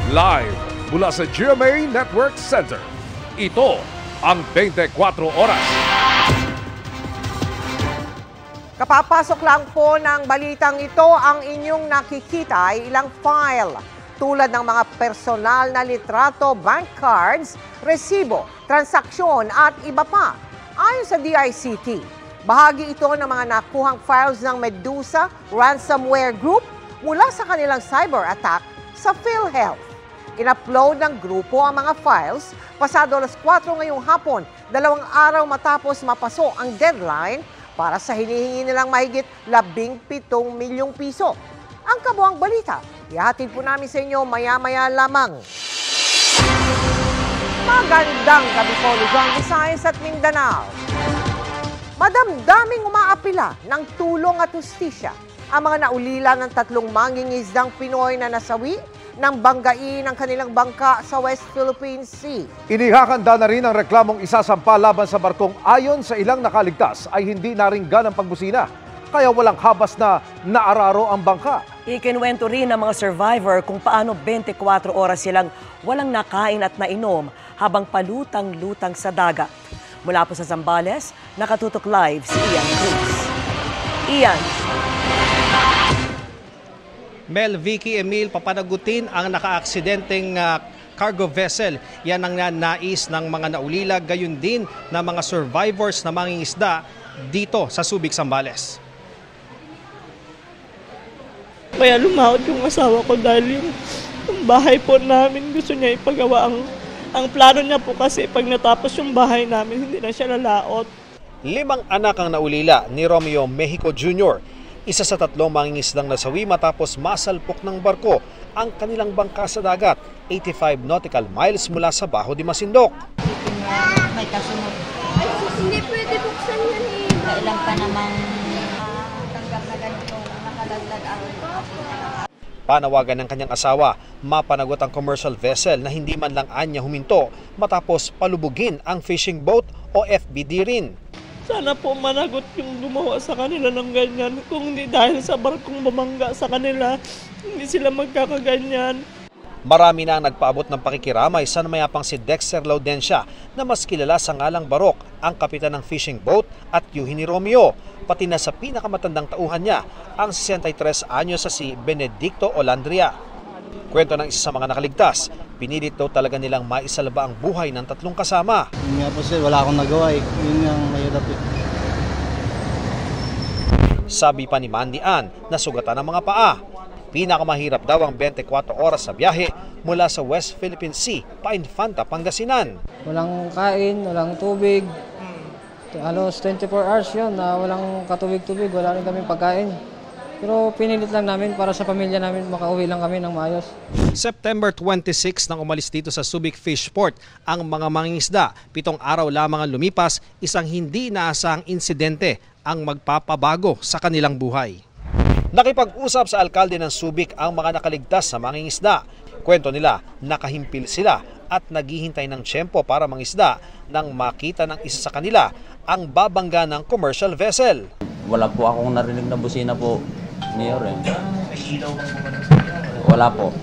Live mula sa GMA Network Center. Ito ang 24 Oras. Kapapasok lang po ng balitang ito, ang inyong nakikita ay ilang file tulad ng mga personal na litrato, bank cards, resibo, transaksyon at iba pa. Ayon sa DICT, bahagi ito ng mga nakuhang files ng Medusa ransomware group mula sa kanilang cyber attack sa PhilHealth. In-upload ng grupo ang mga files pasado alas 4 ngayong hapon, 2 araw matapos mapaso ang deadline para sa hinihingi nilang mahigit 17 milyong piso. Ang kabuang balita, ihatid po namin sa inyo maya-maya lamang. Magandang gabi po, Luzon, Visayas at Mindanao. Madamdaming umaapila ng tulong at hustisya ang mga naulila ng 3 mangingisdang Pinoy na nasawi ng banggain ng kanilang bangka sa West Philippine Sea. Inihahanda na rin ang reklamong isasampa laban sa barkong ayon sa ilang nakaligtas ay hindi naringgan ang pagbusina. Kaya walang habas na naararo ang bangka. Ikinuwento rin ng mga survivor kung paano 24 oras silang walang nakain at nainom habang palutang-lutang sa dagat. Mula po sa Zambales, nakatutok live si Ian Cruz. Ian. Mel, Vicky, Emil, papanagutin ang nakaaksidenteng cargo vessel. Yan ang nais ng mga naulila, gayon din ng mga survivors na mangingisda dito sa Subic, Zambales. Kaya lumawad yung asawa ko dahil yung bahay po namin gusto niya ipagawa. Ang plano niya po kasi pag natapos yung bahay namin, hindi na siya lalaot. 5 anak ang naulila ni Romeo Mexico Jr., isa sa 3 mangingisdang nasawi matapos masalpok ng barko ang kanilang bangka sa dagat, 85 nautical miles mula sa Bajo de Masinloc. May kasunod. Ay, hindi pwede buksan yan eh. Kailan pa namang tanggap na ganito, nakadagdag ang Panawagan ng kanyang asawa, mapanagot ang commercial vessel na hindi man lang anya huminto matapos palubugin ang fishing boat o FBD rin. Sana po managot yung gumawa sa kanila ng ganyan. Kung hindi dahil sa barkong bumangga sa kanila, hindi sila magkakaganyan. Marami na ang nagpaabot ng pakikiramay sa namayapang si Dexter Laudencia na mas kilala sa ngalang Barok, ang kapitan ng fishing boat at yuhi ni Romeo. Pati na sa pinakamatandang tauhan niya, ang 63 anyos sa si Benedicto Olandria. Kwento ng isa sa mga nakaligtas, pinilit daw talaga nilang maisalba ang buhay ng 3 kasama. Yun nga po sir, wala akong nagawa eh. Yun ang mahirap eh. Sabi pa ni Mandy Ann, nasugatan ang mga paa. Pinakamahirap daw ang 24 oras sa biyahe mula sa West Philippine Sea pa Infanta, Pangasinan. Walang kain, walang tubig. Halos 24 hours yun na walang katubig-tubig, wala rin kami pagkain. Pero pinilit lang namin para sa pamilya namin, makauwi lang kami ng maayos. September 26 nang umalis dito sa Subic Fishport ang mga mangingisda. 7 araw lamang ang lumipas, isang hindi inaasahang insidente ang magpapabago sa kanilang buhay. Nakipag-usap sa alkalde ng Subic ang mga nakaligtas sa mangingisda. Kwento nila, nakahimpil sila at naghihintay ng tiyempo para mangisda nang makita ng isa sa kanila ang babangga ng commercial vessel. Wala po akong narinig na busina po, Mayor eh. Wala po.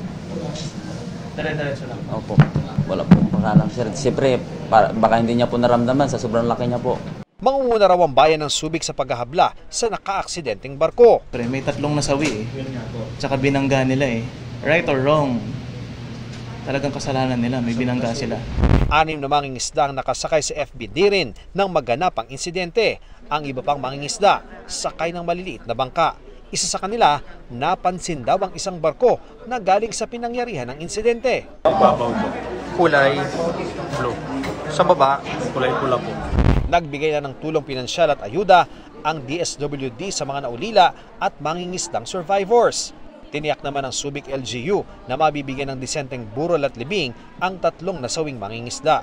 Dire-diretso lang. Opo. Wala po pakalam sir. Siyempre, baka hindi niya po naramdaman sa sobrang laki niya po. Mangunguna raw ang bayan ng Subic sa paghahabla sa naka-aksidenteng barko. May 3 nasawi eh. Tsaka binangga nila eh. Right or wrong, talagang kasalanan nila, may binangga sila. 6 na mangingisda ang nakasakay sa FBD rin nang maganap ang insidente. Ang iba pang mangingisda, sakay ng maliliit na bangka. Isa sa kanila, napansin daw ang isang barko na galing sa pinangyarihan ng insidente. Kulay blue. Sa baba, kulay pula po. Nagbigay na ng tulong pinansyal at ayuda ang DSWD sa mga naulila at mangingisdang survivors. Tiniyak naman ng Subic LGU na mabibigyan ng disenteng burol at libing ang 3 nasawing mangingisda.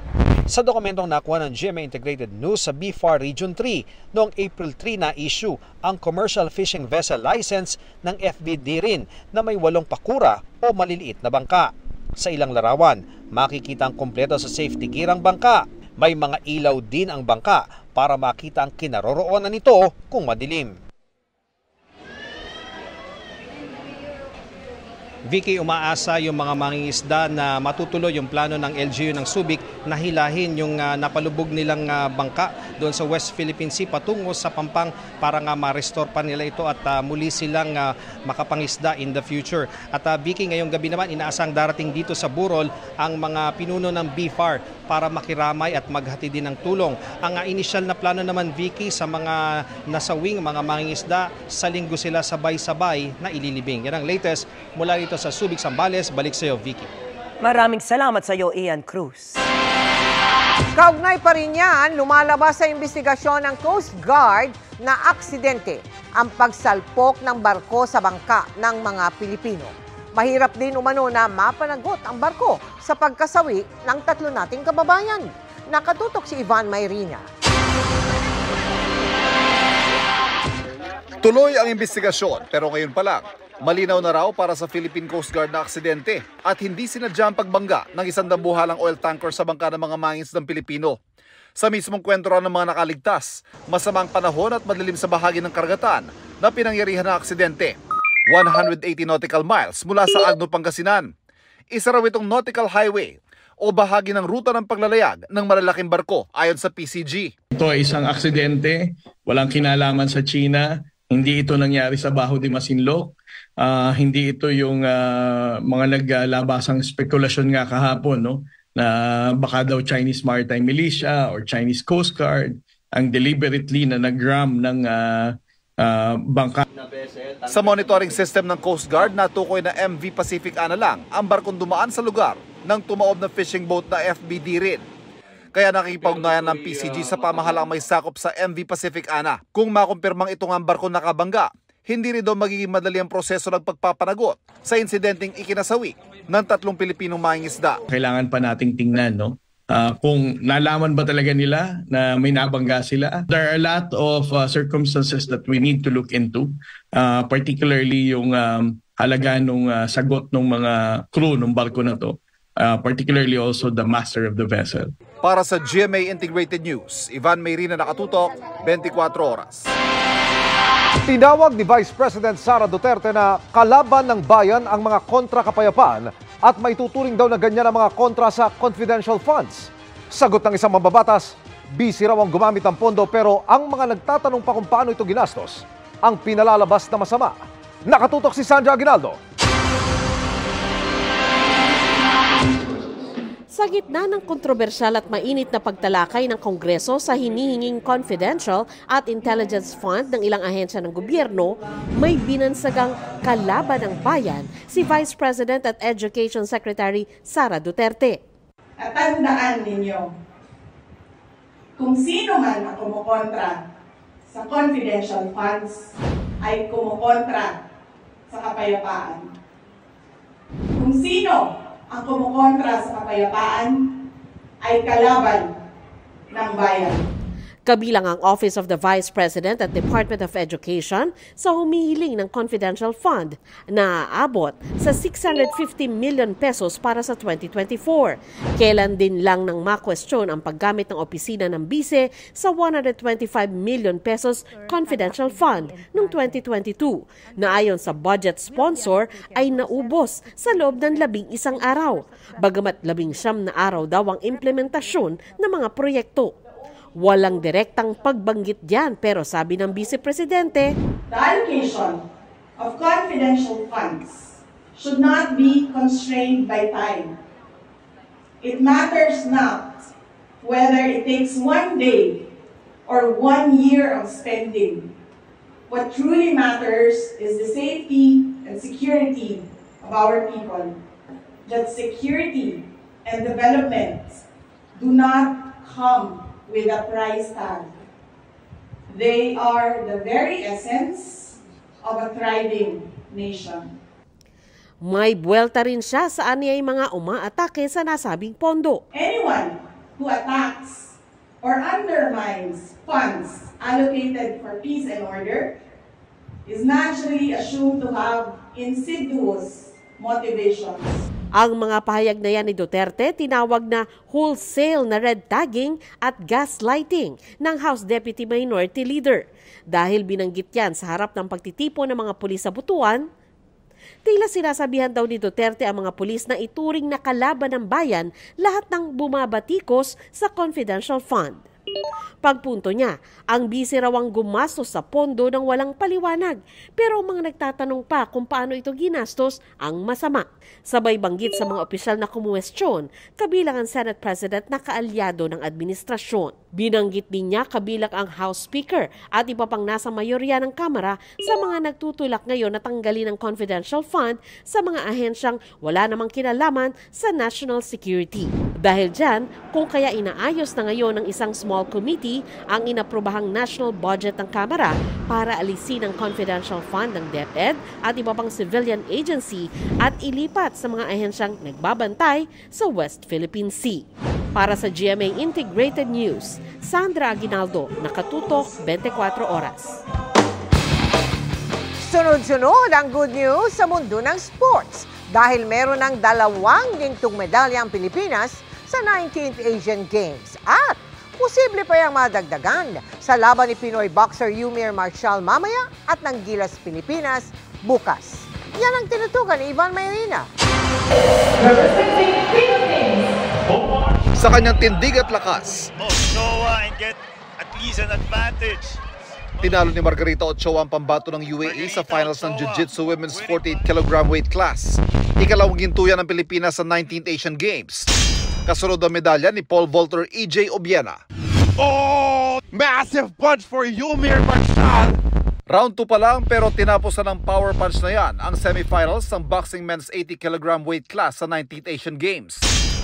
Sa dokumentong nakuha ng GMA Integrated News sa BFAR Region 3, noong April 3 na issue ang Commercial Fishing Vessel License ng FBD rin na may 8 pakura o maliliit na bangka. Sa ilang larawan, makikita ang kompleto sa safety gear ang bangka. May mga ilaw din ang bangka para makita ang kinaroroonan nito kung madilim. Vicky, umaasa yung mga mangingisda na matutuloy yung plano ng LGU ng Subic na hilahin yung napalubog nilang bangka doon sa West Philippine Sea patungo sa Pampang para nga ma-restore pa nila ito at muli silang makapangisda in the future. At Vicky, ngayong gabi naman inaasang darating dito sa Burol ang mga pinuno ng BFAR para makiramay at maghati din ng tulong. Ang initial na plano naman, Vicky, sa mga nasawing mga mangingisda, sa linggo sila sabay-sabay na ililibing. Yan ang latest mula dito sa Subic, Zambales. Balik sa iyo, Vicky. Maraming salamat sa iyo, Ian Cruz. Kaugnay pa rin yan, lumalabas sa investigasyon ng Coast Guard na aksidente ang pagsalpok ng barko sa bangka ng mga Pilipino. Mahirap din umano na mapanagot ang barko sa pagkasawi ng 3 nating kababayan. Nakatutok si Ivan Mayrina. Tuloy ang investigasyon pero ngayon pa lang, malinaw na raw para sa Philippine Coast Guard na aksidente at hindi sinadya ang pagbangga ng isang dambuhalang oil tanker sa bangka ng mga mangingisdang Pilipino. Sa mismong kwento raw ng mga nakaligtas, masamang panahon at madilim sa bahagi ng karagatan na pinangyarihan ng aksidente. 180 nautical miles mula sa Agno, Pangasinan. Isa raw itong nautical highway o bahagi ng ruta ng paglalayag ng malalaking barko ayon sa PCG. Ito ay isang aksidente, walang kinalaman sa China. Hindi ito nangyari sa Bajo de Masinloc. Hindi ito yung mga naglalabasang spekulasyon nga kahapon, no? Na baka daw Chinese Maritime Militia or Chinese Coast Guard ang deliberately na nag-ram ng bangka. Sa monitoring system ng Coast Guard, natukoy na MV Pacific Ana lang ang barkong dumaan sa lugar ng tumaob na fishing boat na FBD rin. Kaya nakikipag-ugnayan ng PCG sa pamahalang may sakop sa MV Pacific Ana. Kung makumpirmang ito nga ang barko nakabangga, hindi rin daw magiging madali ang proseso ng pagpapanagot sa insidenteng ikinasawi ng 3 Pilipinong mangingisda. Kailangan pa nating tingnan, no? Kung nalaman ba talaga nila na may nabangga sila. There are a lot of circumstances that we need to look into, particularly yung halaga ng sagot ng mga crew ng barko na to. Particularly also the master of the vessel. Para sa GMA Integrated News, Ivan Mayrina, nakatutok, 24 oras. Tinawag ni Vice President Sara Duterte na kalaban ng bayan ang mga kontra kapayapaan at may tuturing daw na ganyan ang mga kontra sa confidential funds. Sagot ng isang mambabatas, busy raw ang gumamit ng pondo pero ang mga nagtatanong pa kung paano ito ginastos ang pinalalabas na masama. Nakatutok si Sandra Aguinaldo. Sa gitna ng kontrobersyal at mainit na pagtalakay ng Kongreso sa hinihinging confidential at intelligence fund ng ilang ahensya ng gobyerno, may binansagang kalaban ng bayan si Vice President at Education Secretary Sara Duterte. At tandaan ninyo, kung sino man ang kumukontra sa confidential funds ay kumukontra sa kapayapaan. Kung sino ang kumukontra sa kapayapaan ay kalaban ng bayan. Kabilang ang Office of the Vice President at Department of Education sa humihiling ng confidential fund na aabot sa 650 million pesos para sa 2024. Kailan din lang nang makwestiyon ang paggamit ng opisina ng bise sa 125 million pesos confidential fund noong 2022 na ayon sa budget sponsor ay naubos sa loob ng 11 araw. Bagamat 19 na araw daw ang implementasyon ng mga proyekto. Walang direktang pagbanggit diyan pero sabi ng Vice Presidente, the allocation of confidential funds should not be constrained by time. It matters not whether it takes 1 day or 1 year of spending. What truly matters is the safety and security of our people. That security and development do not come with a price tag. They are the very essence of a thriving nation. May buwelta rin siya sa aniyay mga umaatake sa nasabing pondo. Anyone who attacks or undermines funds allocated for peace and order is naturally assumed to have insidious motivations. Ang mga pahayag na yan ni Duterte tinawag na wholesale na red tagging at gaslighting ng House Deputy Minority Leader. Dahil binanggit yan sa harap ng pagtitipon ng mga pulis sa Butuan, Tila sinasabihan daw ni Duterte ang mga pulis na ituring na kalaban ng bayan lahat ng bumabatikos sa confidential fund. Pagpunto niya, ang bisi raw ang gumastos sa pondo ng walang paliwanag, pero ang mga nagtatanong pa kung paano ito ginastos ang masama. Sabay banggit sa mga opisyal na kumuwestiyon, kabilang ang Senate President na kaalyado ng administrasyon. Binanggit din niya kabilang ang House Speaker at iba pang nasa mayorya ng Kamara sa mga nagtutulak ngayon na tanggalin ang confidential fund sa mga ahensyang wala namang kinalaman sa national security. Dahil dyan, kung kaya inaayos na ngayon ng isang small committee ang inaprobahang national budget ng Kamara para alisin ang confidential fund ng DepEd at iba pang civilian agency at ilipat sa mga ahensyang nagbabantay sa West Philippine Sea. Para sa GMA Integrated News, Sandra Aguinaldo, nakatutok 24 oras. Sunod-sunod ang good news sa mundo ng sports dahil meron ng 2 gintong medalya ang Pilipinas sa 19th Asian Games at posible pa yung madagdagan sa laban ni Pinoy boxer Yumir Marcial mamaya at ng Gilas Pilipinas bukas. Yan ang tinutukan ni Ivan Mayrina. Sa kanyang tindig at lakas, Ochoa and get at least an advantage. tinalo ni Margarita Ochoa ang pambato ng UAE sa finals ng Jiu-Jitsu Women's 48 kg weight class. Ikalawang gintuyan ng Pilipinas sa 19th Asian Games. Kasunod ang medalya ni Paul Volter EJ Obiena. Oh! Massive punch for Yumir Marcial! Round 2 pa lang pero tinapos na ng power punch na yan ang semifinals ng boxing men's 80 kg weight class sa 19th Asian Games.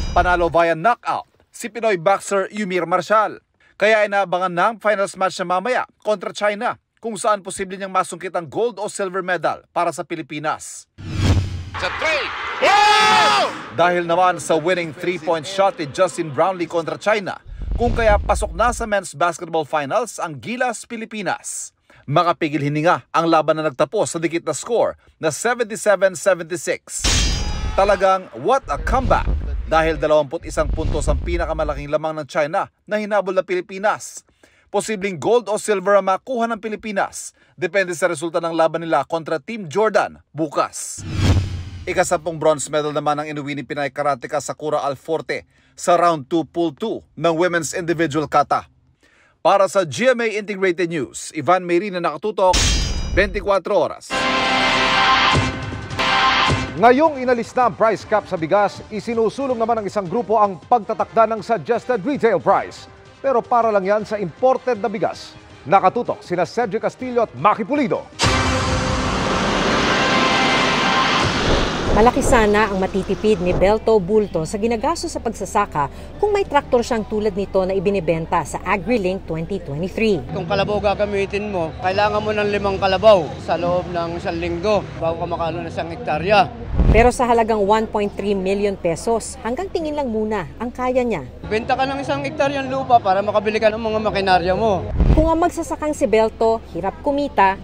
Panalo via knockout si Pinoy boxer Yumir Marcial. Kaya inaabangan na ang finals match na mamaya kontra China kung saan posible niyang masungkit ang gold o silver medal para sa Pilipinas. Sa 3! Wow! Dahil naman sa winning 3-point shot ni Justin Brownlee kontra China, kung kaya pasok na sa men's basketball finals ang Gilas Pilipinas. Makapigil hininga ang laban na nagtapos sa dikit na score na 77-76. Talagang what a comeback dahil 21 puntos ang pinakamalaking lamang ng China na hinabol ng Pilipinas. Posibleng gold o silver ang makuha ng Pilipinas depende sa resulta ng laban nila kontra Team Jordan bukas. Ika-10 bronze medal naman ang inuwi ni Pinay Karateka Sakura Alforte sa round 2 pool 2 ng women's individual kata. Para sa GMA Integrated News, Ivan Mayrina, nakatutok 24 oras. Ngayong inalis na ang price cap sa bigas, isinusulong naman ng isang grupo ang pagtatakda ng suggested retail price. Pero para lang yan sa imported na bigas. Nakatutok sina Sergio Castillo at Maki Pulido. Malaki sana ang matitipid ni Belto Bulto sa ginagasto sa pagsasaka kung may traktor siyang tulad nito na ibinibenta sa AgriLink 2023. Kung kalabaw gagamitin mo, kailangan mo ng 5 kalabaw sa loob ng 1 linggo bago ka makalo ng 1 hektarya. Pero sa halagang 1.3 million pesos, hanggang tingin lang muna ang kaya niya. Benta ka ng 1 hektaryang lupa para makabili ka ng mga makinarya mo. Kung ang magsasakang si Belto, hirap kumita,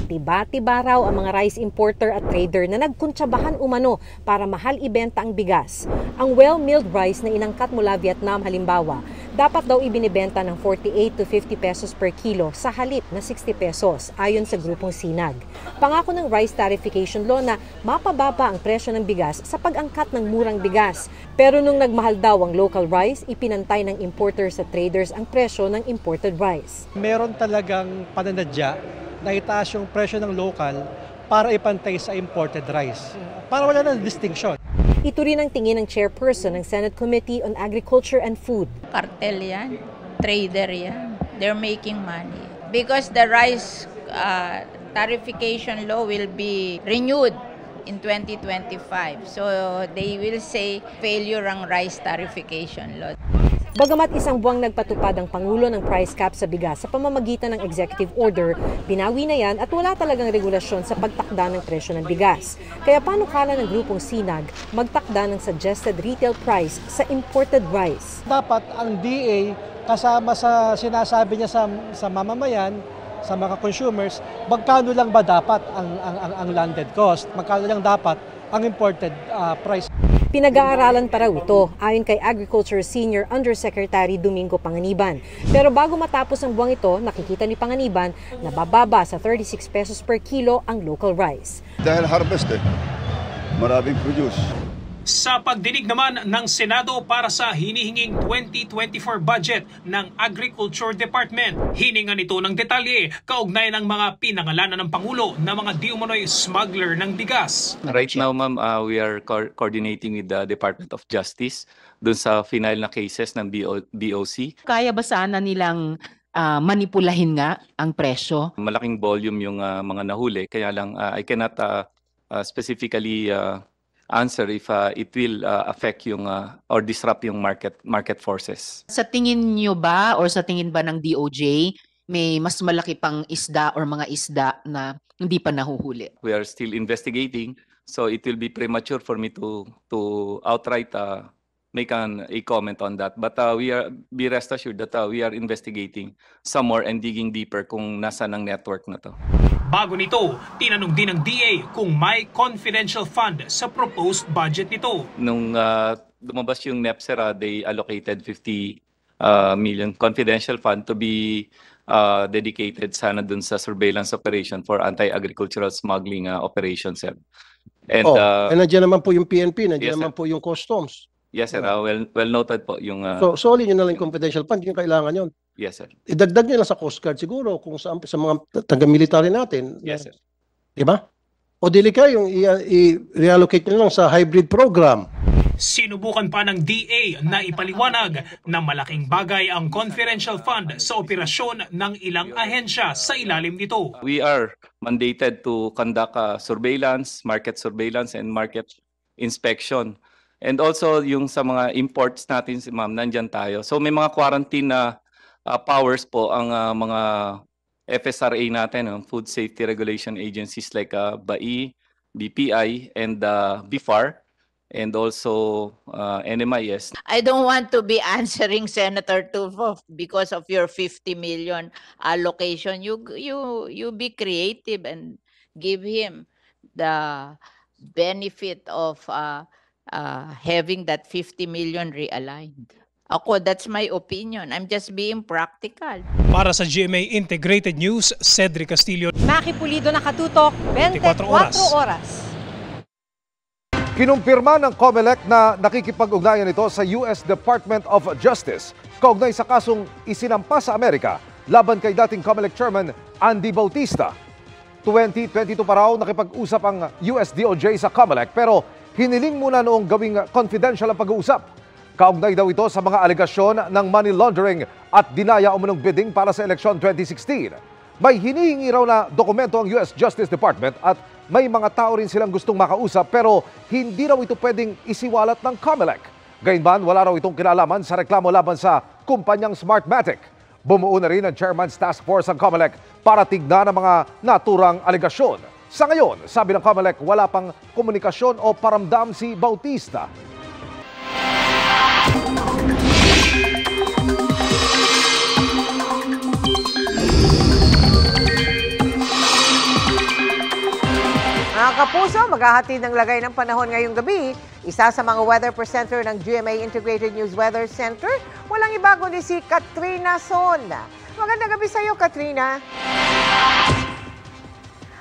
tiba-tiba raw ang mga rice importer at trader na nagkuntsabahan umano para mahal ibenta ang bigas. Ang well-milled rice na inangkat mula Vietnam halimbawa, dapat daw ibinibenta ng 48 to 50 pesos per kilo sa halip na 60 pesos ayon sa grupong Sinag. Pangako ng rice tarification law na mapababa ang presyo ng bigas sa pag-angkat ng murang bigas. Pero nung nagmahal daw ang local rice, ipinantay ng importers at traders ang presyo ng imported rice. Meron talagang pananadya na itaas yung presyo ng local para ipantay sa imported rice. Para wala na distinction. Ito rin ang tingin ng chairperson ng Senate Committee on Agriculture and Food. Cartel yan, trader yan. They're making money. Because the rice tarification law will be renewed in 2025. So they will say failure ang rice tarification law. Bagamat isang buwang nagpatupad ang Pangulo ng price cap sa bigas sa pamamagitan ng executive order, pinawi na yan at wala talagang regulasyon sa pagtakda ng presyo ng bigas. Kaya panukala ng grupong Sinag magtakda ng suggested retail price sa imported rice. Dapat ang DA kasama sa sinasabi niya sa mamamayan, sa mga consumers, magkano lang ba dapat ang landed cost? Magkano lang dapat ang imported price? Pinag-aaralan pa raw ito, ayon kay Agriculture Senior Undersecretary Domingo Panganiban. Pero bago matapos ang buwang ito, nakikita ni Panganiban na bababa sa 36 pesos per kilo ang local rice. Dahil harvest maraming produce. Sa pagdinig naman ng Senado para sa hinihinging 2024 budget ng Agriculture Department, hiningan ito ng detalye kaugnay ng mga pinangalanan ng Pangulo na mga di umano'y smuggler ng bigas. Right now, ma'am, we are coordinating with the Department of Justice dun sa final na cases ng BOC. Kaya ba sana nilang manipulahin nga ang presyo? Malaking volume yung mga nahuli, kaya lang I cannot specifically answer if it will affect yung or disrupt yung market forces. Sa tingin niyo ba or sa tingin ba ng DOJ may mas malaki pang isda or mga isda na hindi pa nahuhuli? We are still investigating, so it will be premature for me to outright make a comment on that. But be rest assured that we are investigating some more and digging deeper kung nasaan ang network na to. Bago nito, tinanong din ng DA kung may confidential fund sa proposed budget nito. Nung lumabas yung NEPSERA, they allocated 50 million confidential fund to be dedicated sana dun sa surveillance operation for anti-agricultural smuggling operations. And nandiyan naman po yung PNP, nandiyan yes, naman po yung customs. Yes, sir. Well noted po yung... So, solid nyo na lang yung confidential fund, yung kailangan yun. Yes, sir. Idagdag nyo lang sa Coast Guard siguro kung sa mga taga-military natin. Yes, sir. Diba? O dili kayo, yung i-reallocate nyo lang sa hybrid program. Sinubukan pa ng DA na ipaliwanag na malaking bagay ang confidential fund sa operasyon ng ilang ahensya sa ilalim nito. We are mandated to conduct surveillance, market surveillance, and market inspection. And also yung sa mga imports natin, ma'am, nandyan tayo. So may mga quarantine na powers po ang mga FSRA natin, Food Safety Regulation Agencies like BAI, BPI, and BIFAR, and also NMIS. I don't want to be answering Senator Tulfo because of your 50 million allocation. You be creative and give him the benefit of having that 50 million realigned. Ako, that's my opinion. I'm just being practical. Para sa GMA Integrated News, Cedric Castillo. Maki Pulido, nakatutok 24 oras. Kinumpirma ng COMELEC na nakikipag-ugnayan ito sa US Department of Justice kaugnay sa kasong isinampa sa Amerika laban kay dating COMELEC Chairman Andy Bautista. 2022 pa raw nakipag-usap ang US DOJ sa COMELEC pero hiniling muna noong gawing confidential ang pag-uusap. Kaugnay daw ito sa mga alegasyon ng money laundering at dinaya umunong bidding para sa eleksyon 2016. May hinihingi raw na dokumento ang US Justice Department at may mga tao rin silang gustong makausap pero hindi raw ito pwedeng isiwalat ng COMELEC. Gayunman, wala raw itong kinalaman sa reklamo laban sa kumpanyang Smartmatic. Bumuo na rin ang Chairman's Task Force ang COMELEC para tignan ang mga naturang alegasyon. Sa ngayon, sabi ng COMELEC, wala pang komunikasyon o paramdam si Bautista. Mga kapuso, maghahatid ng lagay ng panahon ngayong gabi. Isa sa mga weather presenter ng GMA Integrated News Weather Center, walang iba kundi si Katrina Son. Magandang gabi sa iyo, Katrina.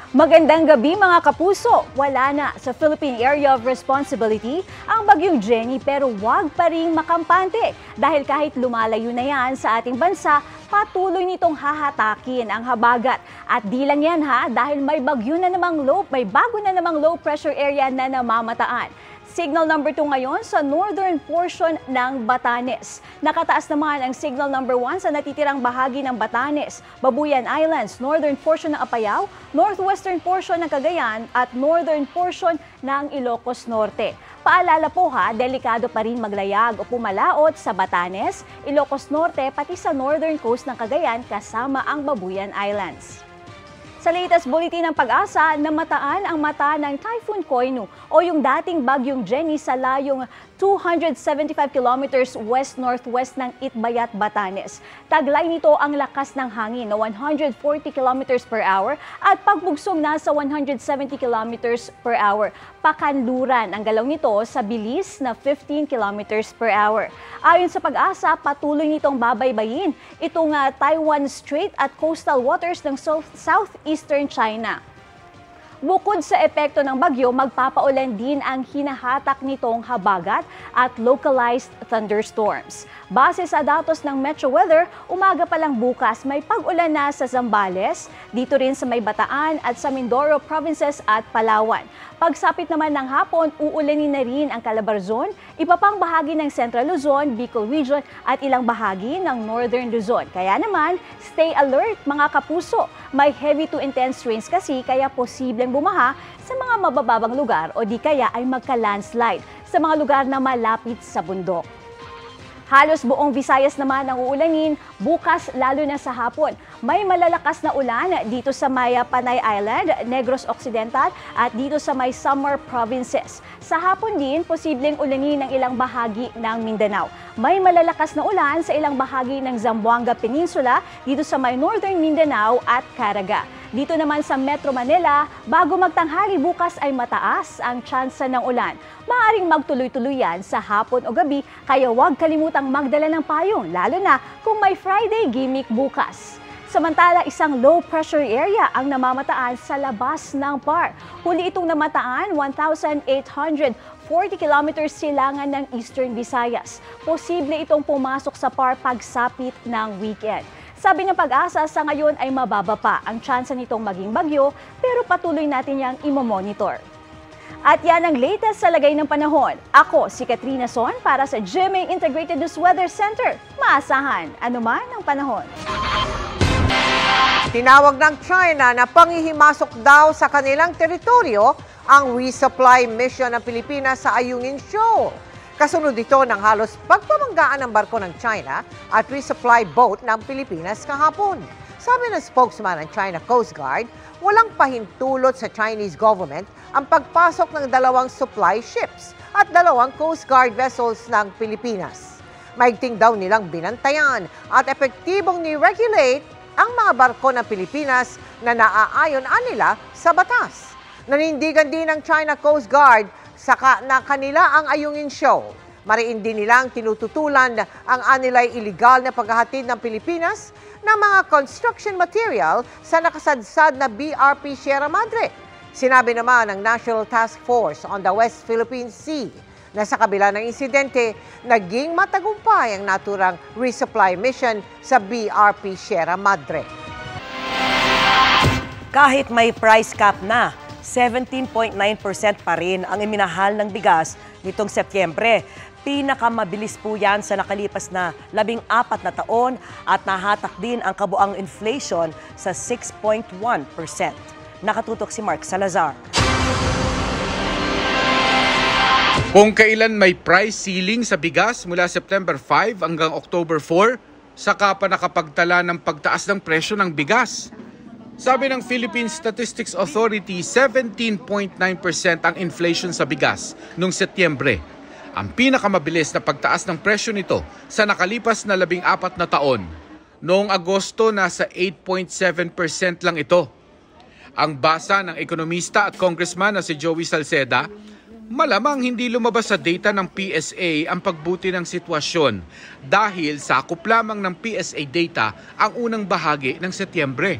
Magandang gabi mga kapuso. Wala na sa Philippine Area of Responsibility ang bagyong Jenny pero wag pa rin makampante dahil kahit lumalayo na yan sa ating bansa, patuloy nitong hahatakin ang habagat. At di lang yan dahil may bago na namang low pressure area na namamataan. Signal number 2 ngayon sa northern portion ng Batanes. Nakataas naman ang signal number 1 sa natitirang bahagi ng Batanes, Babuyan Islands, northern portion ng Apayao, northwestern portion ng Cagayan at northern portion ng Ilocos Norte. Paalala po delikado pa rin maglayag o pumalaot sa Batanes, Ilocos Norte pati sa northern coast ng Cagayan kasama ang Babuyan Islands. Sa latest bulletin ng Pag-asa, namataan ang mata ng Typhoon Koinu o yung dating bagyong Jenny sa layong 275 kilometers west-northwest ng Itbayat, Batanes. Taglay nito ang lakas ng hangin na 140 kilometers per hour at pagbugsong nasa 170 kilometers per hour. Pakanluran ang galaw nito sa bilis na 15 kilometers per hour. Ayon sa Pag-asa, patuloy nitong babaybayin itong Taiwan Strait at coastal waters ng southeastern China. Bukod sa epekto ng bagyo, magpapaulan din ang hinahatak nitong habagat at localized thunderstorms. Base sa datos ng Metro Weather, umaga pa lang bukas may pag-ulan na sa Zambales, dito rin sa May Bataan at sa Mindoro provinces at Palawan. Pagsapit naman ng hapon, uulanin na rin ang Calabarzon, iba pang bahagi ng Central Luzon, Bicol Region at ilang bahagi ng Northern Luzon. Kaya naman, stay alert mga kapuso. May heavy to intense rains kasi kaya posibleng bumaha sa mga mabababang lugar o di kaya ay magka-landslide sa mga lugar na malapit sa bundok. Halos buong Visayas naman ang uulanin bukas lalo na sa hapon. May malalakas na ulan dito sa Maya Panay Island, Negros Occidental at dito sa may Samar provinces. Sa hapon din, posibleng ulanin ng ilang bahagi ng Mindanao. May malalakas na ulan sa ilang bahagi ng Zamboanga Peninsula dito sa may Northern Mindanao at Caraga. Dito naman sa Metro Manila, bago magtanghali bukas ay mataas ang tsansa ng ulan. Maaaring magtuloy-tuloy yan sa hapon o gabi, kaya huwag kalimutang magdala ng payong, lalo na kung may Friday gimmick bukas. Samantala, isang low pressure area ang namamataan sa labas ng PAR. Huli itong namataan 1,840 kilometers silangan ng Eastern Visayas. Posible itong pumasok sa PAR pagsapit ng weekend. Sabi ng Pag-asa, sa ngayon ay mababa pa ang tsansa nitong maging bagyo, pero patuloy natin yang imomonitor. At yan ang latest sa lagay ng panahon. Ako si Katrina Son para sa GMA Integrated News Weather Center. Maasahan anuman ang panahon. Tinawag ng China na panghihimasok daw sa kanilang teritoryo ang resupply mission ng Pilipinas sa Ayungin Shoal. Kasunod ito ng halos pagpamanggaan ng barko ng China at resupply boat ng Pilipinas kahapon. Sabi ng spokesman ng China Coast Guard, walang pahintulot sa Chinese government ang pagpasok ng 2 supply ships at 2 Coast Guard vessels ng Pilipinas. Maigting daw nilang binantayan at epektibong ni-regulate ang mga barko ng Pilipinas na naaayon nila sa batas. Nanindigan din ng China Coast Guard saka na kanila ang Ayungin Shoal. Mariin din nilang tinututulan ang anilay iligal na paghahatid ng Pilipinas ng mga construction material sa nakasadsad na BRP Sierra Madre. Sinabi naman ng National Task Force on the West Philippine Sea na sa kabila ng insidente, naging matagumpay ang naturang resupply mission sa BRP Sierra Madre. Kahit may price cap na, 17.9% pa rin ang iminahal ng bigas nitong Setyembre. Pinakamabilis po yan sa nakalipas na 14 na taon at nahatak din ang kabuang inflation sa 6.1%. Nakatutok si Mark Salazar. Kung kailan may price ceiling sa bigas mula September 5 hanggang October 4, saka pa nakapagtala ng pagtaas ng presyo ng bigas. Sabi ng Philippine Statistics Authority, 17.9% ang inflation sa bigas noong Setyembre. Ang pinakamabilis na pagtaas ng presyo nito sa nakalipas na 14 na taon. Noong Agosto, nasa 8.7% lang ito. Ang basa ng ekonomista at congressman na si Joey Salceda, malamang hindi lumabas sa data ng PSA ang pagbuti ng sitwasyon dahil sakop lamang ng PSA data ang unang bahagi ng Setyembre.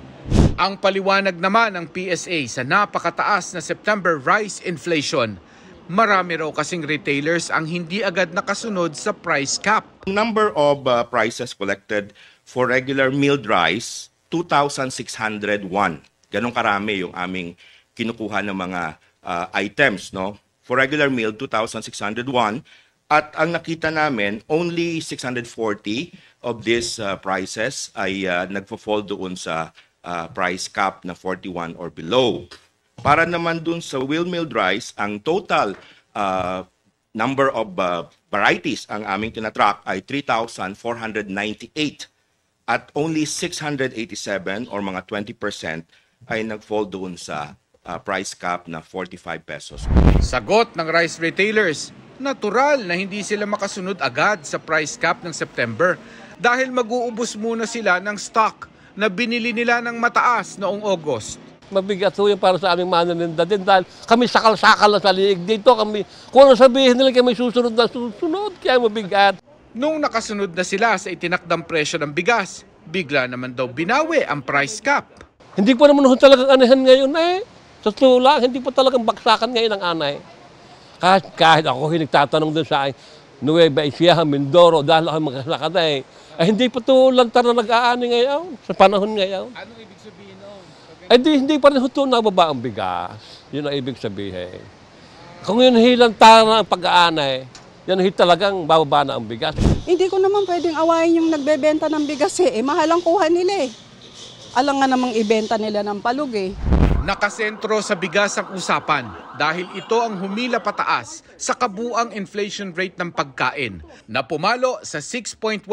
Ang paliwanag naman ng PSA sa napakataas na September rice inflation, marami raw kasing retailers ang hindi agad nakasunod sa price cap. Number of prices collected for regular milled rice, 2,601. Ganong karami yung aming kinukuha ng mga items, no? For regular milled, 2,601. At ang nakita namin, only 640 of these prices ay nagfo-fall doon sa price cap na 41 or below. Para naman dun sa wheel-milled rice, ang total number of varieties ang aming tinatrack ay 3,498 at only 687 or mga 20% ay nag-fall doon sa price cap na 45 pesos. Sagot ng rice retailers, Natural na hindi sila makasunod agad sa price cap ng September dahil mag-uubos muna sila ng stock na binili nila ng mataas noong August. Mabigat po yung para sa aming mananinda din dahil kami sakal-sakal na sa liig dito. Kung ano sabihin nila kami susunod na susunod, kaya mabigat. Nung nakasunod na sila sa itinakdang presyo ng bigas, bigla naman daw binawi ang price cap. Hindi pa naman talagang anahan ngayon eh. Sa tula, hindi pa talagang baksakan ngayon ang anay. Kahit ako nagtatanong din sa Nueva Ecija, Mindoro, dahil ako magkasakad eh. Hindi pa ito lantar na nag-aani ngayon, sa panahon ngayon. Anong ibig sabihin noon? Hindi pa rin ito nababa ang bigas. Yun ang ibig sabihin. Kung yun hilantar na ang pag-aanay, yan talagang bababa na ang bigas. Hindi ko naman pwedeng awayin yung nagbebenta ng bigas eh. Mahal ang kuha nila eh. Alam nga namang ibenta nila ng palug eh. Nakasentro sa bigas ang usapan dahil ito ang humila pataas sa kabuang inflation rate ng pagkain na pumalo sa 6.1%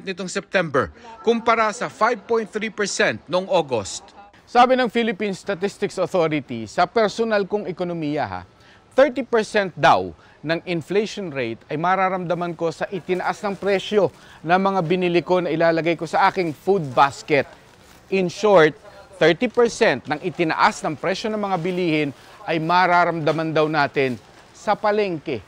nitong September kumpara sa 5.3% noong August. Sabi ng Philippine Statistics Authority, sa personal kong ekonomiya 30% daw ng inflation rate ay mararamdaman ko sa itinaas ng presyo ng mga binili ko na ilalagay ko sa aking food basket. In short, 30% ng itinaas ng presyo ng mga bilihin ay mararamdaman daw natin sa palengke.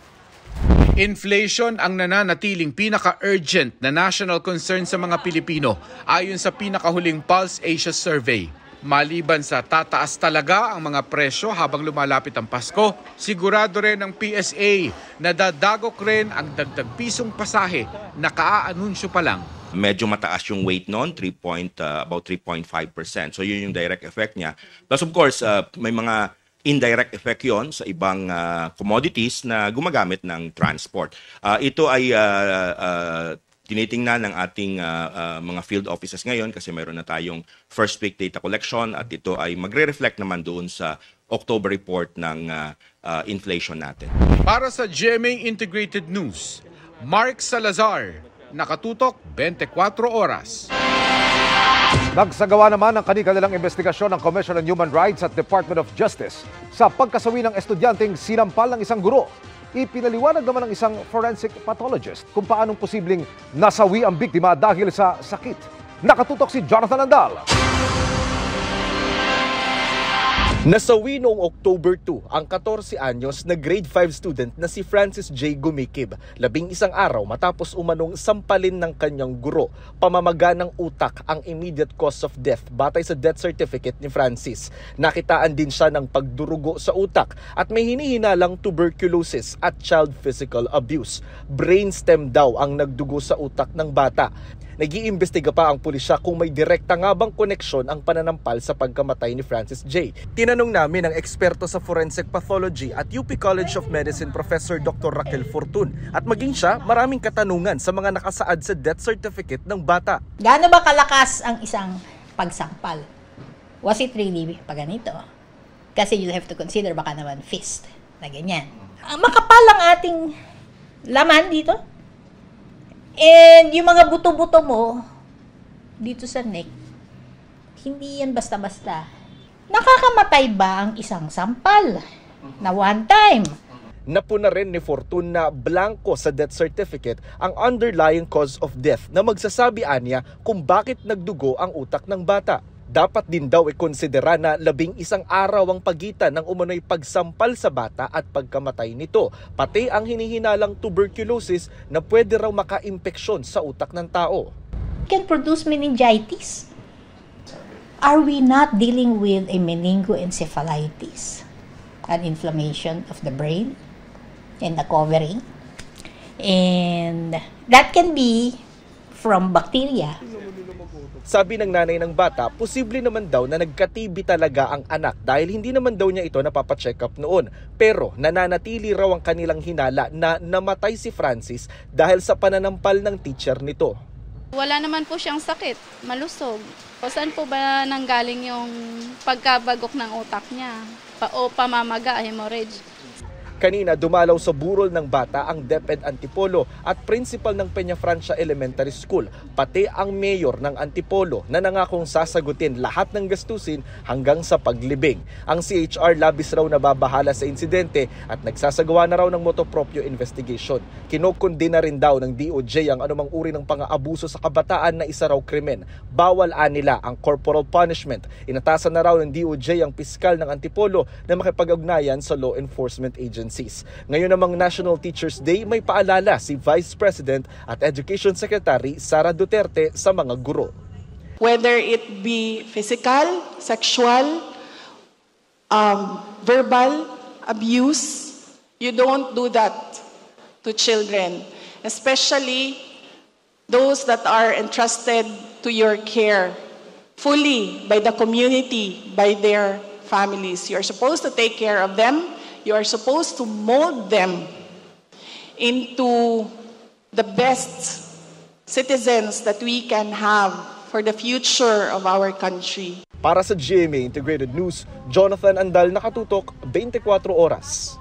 Inflation ang nananatiling pinaka-urgent na national concern sa mga Pilipino ayon sa pinakahuling Pulse Asia Survey. Maliban sa tataas talaga ang mga presyo habang lumalapit ang Pasko, sigurado rin ng PSA na dadagok rin ang dagdag pisong pasahe na kaaanunsyo pa lang. Medyo mataas yung weight noon, about 3.5%. So yun yung direct effect niya. Plus of course, may mga indirect effect yon sa ibang commodities na gumagamit ng transport. Ito ay tinitingnan ng ating mga field offices ngayon kasi mayroon na tayong first week data collection at ito ay magre-reflect naman doon sa October report ng inflation natin. Para sa GMA Integrated News, Mark Salazar, nakatutok 24 oras. Nagsagawa naman ng kanilang investigasyon ng Commission on Human Rights at Department of Justice sa pagkasawi ng estudyanteng sinampal ng isang guro. Ipinaliwanag naman ng isang forensic pathologist kung paanong posibleng nasawi ang biktima dahil sa sakit. Nakatutok si Jonathan Andal. Nasawi noong October 2 ang 14 anyos na grade 5 student na si Francis J. Gumikib, 11 araw matapos umanong sampalin ng kanyang guro. Pamamaga ng utak ang immediate cause of death batay sa death certificate ni Francis. Nakitaan din siya ng pagdurugo sa utak at may hinihinalang tuberculosis at child physical abuse. Brainstem daw ang nagdugo sa utak ng bata. Nag-iimbestiga pa ang pulisya kung may direkta nga bang koneksyon ang pananampal sa pagkamatay ni Francis J. Tinanong namin ang eksperto sa forensic pathology at UP College of Medicine Professor Dr. Raquel Fortun at maging siya maraming katanungan sa mga nakasaad sa death certificate ng bata. Gaano ba kalakas ang isang pagsampal? Was it really paganito? Kasi you'll have to consider baka naman fist na ganyan. Makapal ang ating laman dito. And yung mga buto-buto mo dito sa neck, hindi yan basta-basta. Nakakamatay ba ang isang sampal na one time? Napuna rin ni Fortun na blanco sa death certificate ang underlying cause of death na magsasabi anya kung bakit nagdugo ang utak ng bata. Dapat din daw ikonsidera na 11 araw ang pagitan ng umano'y pagsampal sa bata at pagkamatay nito. Pati ang hinihinalang tuberculosis na pwede raw maka-impeksyon sa utak ng tao. Can produce meningitis. Are we not dealing with a meningoencephalitis? An inflammation of the brain and the covering. And that can be from bacteria. Sabi ng nanay ng bata, posible naman daw na nagka-TB talaga ang anak dahil hindi naman daw niya ito napapacheck up noon. Pero nananatili raw ang kanilang hinala na namatay si Francis dahil sa pananampal ng teacher nito. Wala naman po siyang sakit, malusog. O saan po ba nanggaling yung pagkabagok ng utak niya? O pamamaga, hemorrhage? Kanina dumalaw sa burol ng bata ang DepEd Antipolo at principal ng Peñafrancia Elementary School, pati ang mayor ng Antipolo na nangakong sasagutin lahat ng gastusin hanggang sa paglibing. Ang CHR labis raw nababahala sa insidente at nagsasagawa na raw ng motopropyo investigation. Kinukundi na rin daw ng DOJ ang anumang uri ng pang-aabuso sa kabataan na isa raw krimen. Bawal nila ang corporal punishment. Inatasan na raw ng DOJ ang piskal ng Antipolo na makipag-ugnayan sa law enforcement agencies. Ngayon namang National Teachers Day, may paalala si Vice President at Education Secretary Sara Duterte sa mga guro. Whether it be physical, sexual, verbal abuse, you don't do that to children, especially those that are entrusted to your care fully by the community, by their families. You are supposed to take care of them. You are supposed to mold them into the best citizens that we can have for the future of our country. Para sa GMA Integrated News, Jonathan Andal, nakatutok 24 oras.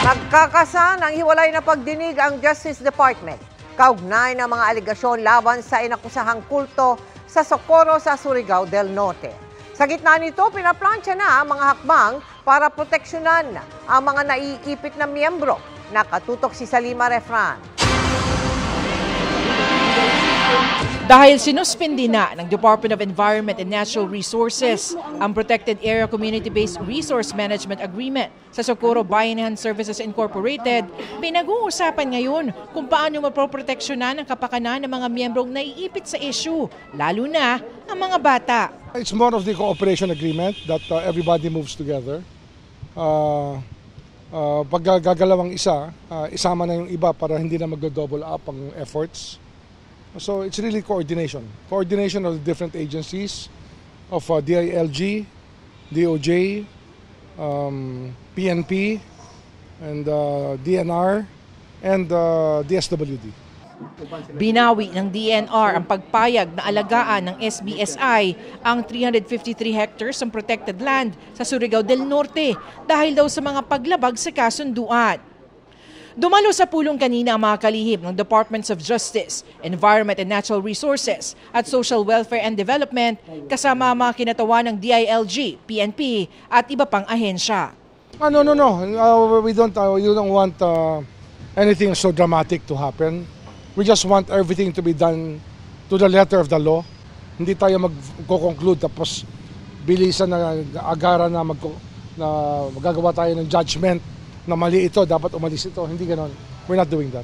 Nagkakasa ng hiwalay na pagdinig ang Justice Department kaugnay ng mga aligasyon laban sa inakusahang kulto sa Socorro sa Surigao del Norte. Sa gitna nito, pinaplansya na ang mga hakbang para proteksyonan ang mga naiipit na miyembro. Nakatutok si Salima Refran. Dahil sinuspindi na ng Department of Environment and Natural Resources ang Protected Area Community-Based Resource Management Agreement sa Socorro Bayanihan Services Incorporated, pinag-uusapan ngayon kung paano maproproteksyonan ang kapakanan ng mga miyembrong naiipit sa issue, lalo na ang mga bata. It's more of the cooperation agreement that everybody moves together. Pag gagalawang isa, isama na yung iba para hindi na mag-double up ang efforts. So it's really coordination of the different agencies of DILG, DOJ, PNP, and DNR, and DSWD. Binawi ng DNR ang pagpayag na alagaan ng SBSI ang 353 hectares ng protected land sa Surigao del Norte dahil daw sa mga paglabag sa kasunduan. Dumalo sa pulong kanina ang mga kalihim ng Departments of Justice, Environment and Natural Resources at Social Welfare and Development kasama ang mga kinatawan ng DILG, PNP at iba pang ahensya. No. We don't want anything so dramatic to happen. We just want everything to be done to the letter of the law. Hindi tayo magko-conclude tapos bilisan na agara na magagawa tayo ng judgment na mali ito, dapat umalis ito. Hindi ganon. We're not doing that.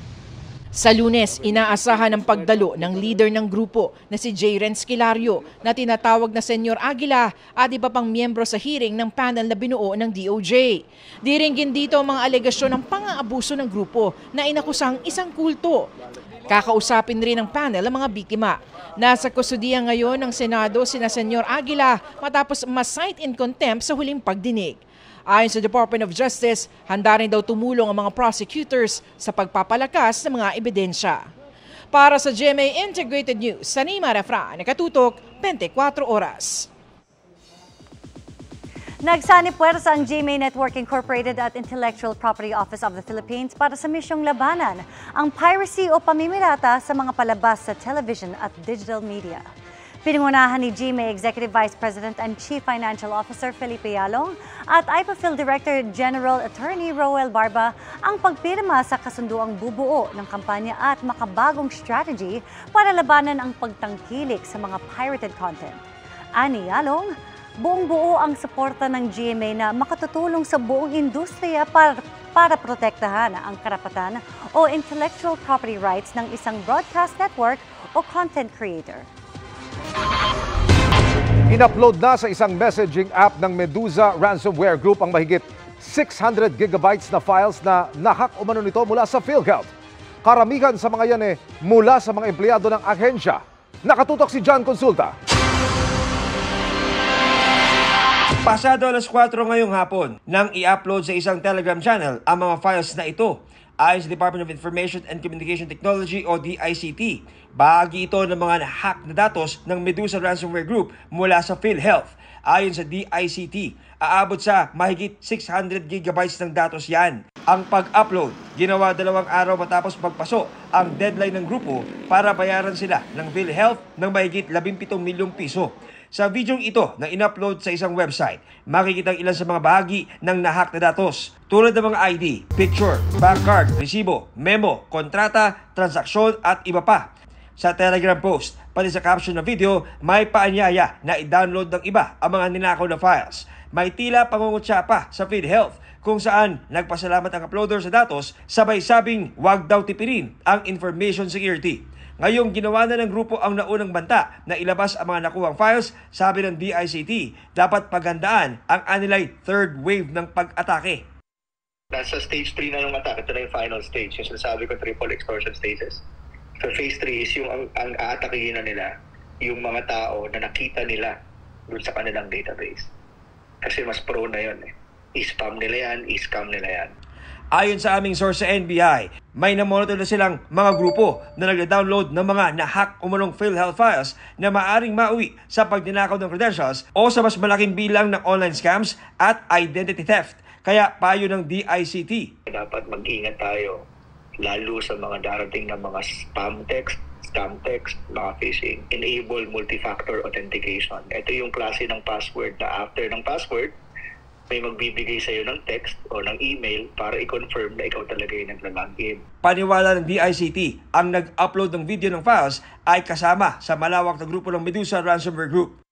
Sa Lunes, inaasahan ang pagdalo ng leader ng grupo na si J. Renz Kilario na tinatawag na Senyor Aguila at iba pang miyembro sa hearing ng panel na binuo ng DOJ. Diringgin dito ang mga alegasyon ng pang-aabuso ng grupo na inakusang isang kulto. Kakausapin rin ng panel ang mga biktima. Nasa kustudiya ngayon ng Senado sina Senyor Aguila matapos ma-cite in contempt sa huling pagdinig. Ayon sa Department of Justice, handa rin daw tumulong ang mga prosecutors sa pagpapalakas ng mga ebidensya. Para sa GMA Integrated News, Salima Refran, nakatutok 24 oras. Nagsani puwersa ang GMA Network Incorporated at Intellectual Property Office of the Philippines para sa misyong labanan ang piracy o pamimirata sa mga palabas sa television at digital media. Pinangunahan ni GMA Executive Vice President and Chief Financial Officer Felipe Yalong at IPAFIL Director General Attorney Roel Barba ang pagpirma sa kasunduang bubuo ng kampanya at makabagong strategy para labanan ang pagtangkilik sa mga pirated content. Ani Yalong, buong buo ang suporta ng GMA na makatutulong sa buong industriya para protektahan ang karapatan o intellectual property rights ng isang broadcast network o content creator. In-upload na sa isang messaging app ng Medusa Ransomware Group ang mahigit 600 gigabytes na files na nahak umano nito mula sa PhilHealth. Karamihan sa mga yan mula sa mga empleyado ng ahensya. Nakatutok si John Consulta. Pasado alas 4 ngayong hapon nang i-upload sa isang Telegram channel ang mga files na ito. Ayon sa Department of Information and Communication Technology o DICT, bahagi ito ng mga hack na datos ng Medusa Ransomware Group mula sa PhilHealth. Ayon sa DICT, aabot sa mahigit 600 gigabytes ng datos yan. Ang pag-upload, ginawa 2 araw matapos magpaso ang deadline ng grupo para bayaran sila ng PhilHealth ng mahigit 17 milyong piso. Sa videong ito na in-upload sa isang website, makikita ang ilan sa mga bahagi ng nahack na datos tulad ng mga ID, picture, bank card, resibo, memo, kontrata, transaksyon at iba pa. Sa Telegram post, pati sa caption ng video, may paanyaya na i-download ng iba ang mga ninakaw na files. May tila pangungutya pa sa PhilHealth kung saan nagpasalamat ang uploader sa datos, sabay sabing wag daw tipirin ang information security. Ngayong ginawa na ng grupo ang naunang banta na ilabas ang mga nakuhang files, sabi ng DICT, dapat paghandaan ang anilay third wave ng pag-atake. Nasa stage 3 na ng atake, ito na yung final stage, yung sinasabi ko triple extortion stages. So phase 3 is yung ang aatakihin na nila, yung mga tao na nakita nila dun sa kanilang database. Kasi mas prone na yun. I-spam nila yan, i-scam nila yan. Ayon sa aming source sa NBI, may namonitor na silang mga grupo na nagda-download ng mga na-hack umunong PhilHealth files na maaring mauwi sa pagninakaw ng credentials o sa mas malaking bilang ng online scams at identity theft. Kaya payo ng DICT. Dapat mag-ingat tayo, lalo sa mga darating na mga spam text, scam text, mga phishing. Enable multi-factor authentication. Ito yung klase ng password na after ng password, may magbibigay sa iyo ng text o ng email para i-confirm na ikaw talaga yung naglalagin. Paniwala ng DICT, ang nag-upload ng video ng files ay kasama sa malawak na grupo ng Medusa Ransomware Group.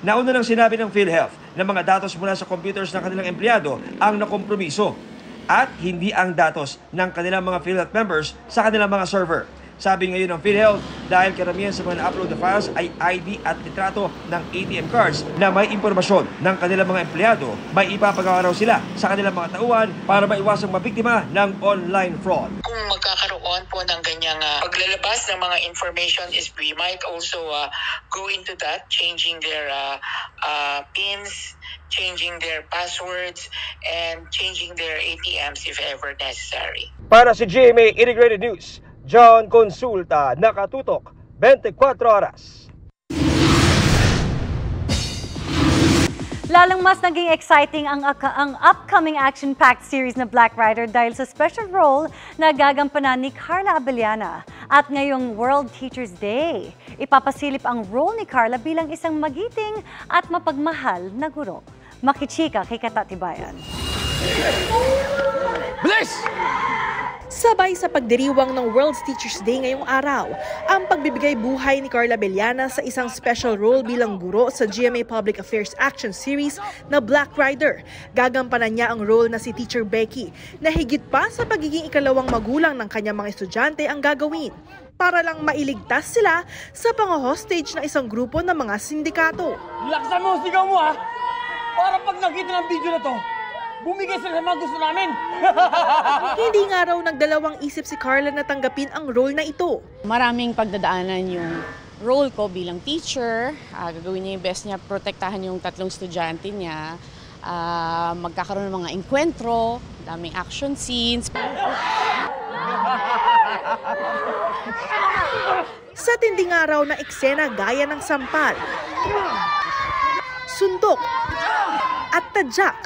Nauna nang sinabi ng PhilHealth na mga datos mula sa computers ng kanilang empleyado ang nakompromiso at hindi ang datos ng kanilang mga PhilHealth members sa kanilang mga server. Sabi ngayon ng PhilHealth, dahil karamihan sa mga na-upload na files ay ID at litrato ng ATM cards na may impormasyon ng kanilang mga empleyado, may ipapagawa raw sila sa kanilang mga tauhan para maiwasang mabiktima ng online fraud. Kung magkakaroon po ng ganyang paglalabas ng mga information, is we might also go into that, changing their PINs, changing their passwords, and changing their ATMs if ever necessary. Para sa GMA Integrated News, John Consulta, nakatutok 24 oras. Lalang mas naging exciting ang upcoming action-packed series na Black Rider dahil sa special role na gagampanan ni Carla Abellana. At ngayong World Teachers Day, ipapasilip ang role ni Carla bilang isang magiting at mapagmahal na guro. Makichika kay Katatibayan. Bilis! Sabay sa pagdiriwang ng World Teachers Day ngayong araw, ang pagbibigay buhay ni Carla Abellana sa isang special role bilang guro sa GMA Public Affairs Action Series na Black Rider. Gagampanan niya ang role na si Teacher Becky na higit pa sa pagiging ikalawang magulang ng kanyang mga estudyante ang gagawin para lang mailigtas sila sa pang-hostage ng isang grupo ng mga sindikato. Laksan mo, sigaw mo ha! Para pag nakita ng video na to, bumigay sila sa mga gusto namin! Hindi nga raw nagdalawang isip si Carla na tanggapin ang role na ito. Maraming pagdadaanan yung role ko bilang teacher. Gagawin niya yung best niya, protektahan yung 3 estudyante niya. Magkakaroon ng mga enkwentro, daming action scenes. Sa tinding araw na eksena gaya ng sampal, suntok at tadyak,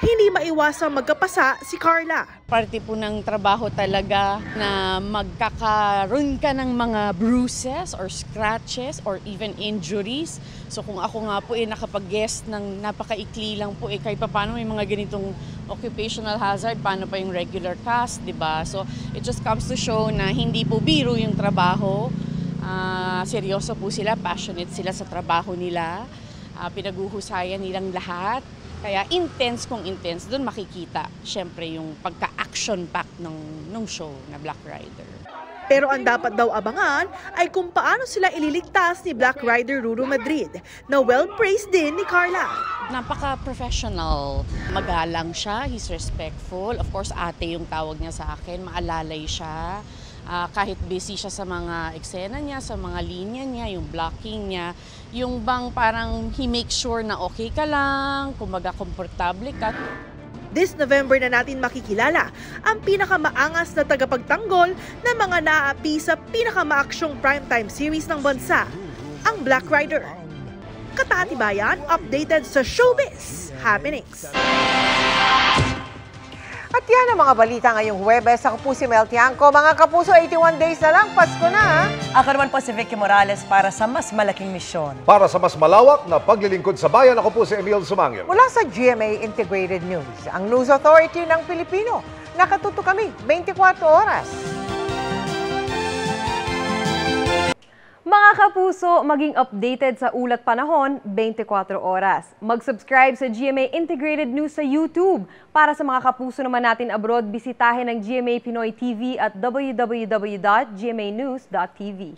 hindi maiwasang magkapasa si Carla. Parte po ng trabaho talaga na magkakaroon ka ng mga bruises or scratches or even injuries. So kung ako nga po nakapag-guest ng napakaikli lang po kahit paano may mga ganitong occupational hazard, paano pa yung regular cast, di ba? So it just comes to show na hindi po biro yung trabaho. Seryoso po sila, passionate sila sa trabaho nila. Pinaguhusayan nilang lahat. Kaya intense kung intense, doon makikita syempre yung pagka-action pack ng show na Black Rider. Pero ang dapat daw abangan ay kung paano sila ililigtas ni Black Rider Ruru Madrid na well-praised din ni Carla. Napaka-professional. Magalang siya, he's respectful. Of course, ate yung tawag niya sa akin, maalalay siya. Kahit busy siya sa mga eksena niya, sa mga linya niya, yung blocking niya, yung bang parang he makes sure na okay ka lang, kumbaga komportable ka. This November na natin makikilala ang pinakamaangas na tagapagtanggol ng mga naaapi sa pinakamaaksyong primetime series ng bansa, ang Black Rider. Katatibayan, updated sa showbiz happenings. At yan ang mga balita ngayong Huwebes. Ako po si Mel Tiangco. Mga kapuso, 81 days na lang, Pasko na. Ako naman po si Vicky Morales para sa mas malaking misyon. Para sa mas malawak na paglilingkod sa bayan, ako po si Emil Sumangil. Mula sa GMA Integrated News, ang News Authority ng Pilipino. Nakatuto kami 24 oras. Mga kapuso, maging updated sa ulat panahon 24 oras. Mag-subscribe sa GMA Integrated News sa YouTube. Para sa mga kapuso naman natin abroad, bisitahin ang GMA Pinoy TV at www.gmanews.tv.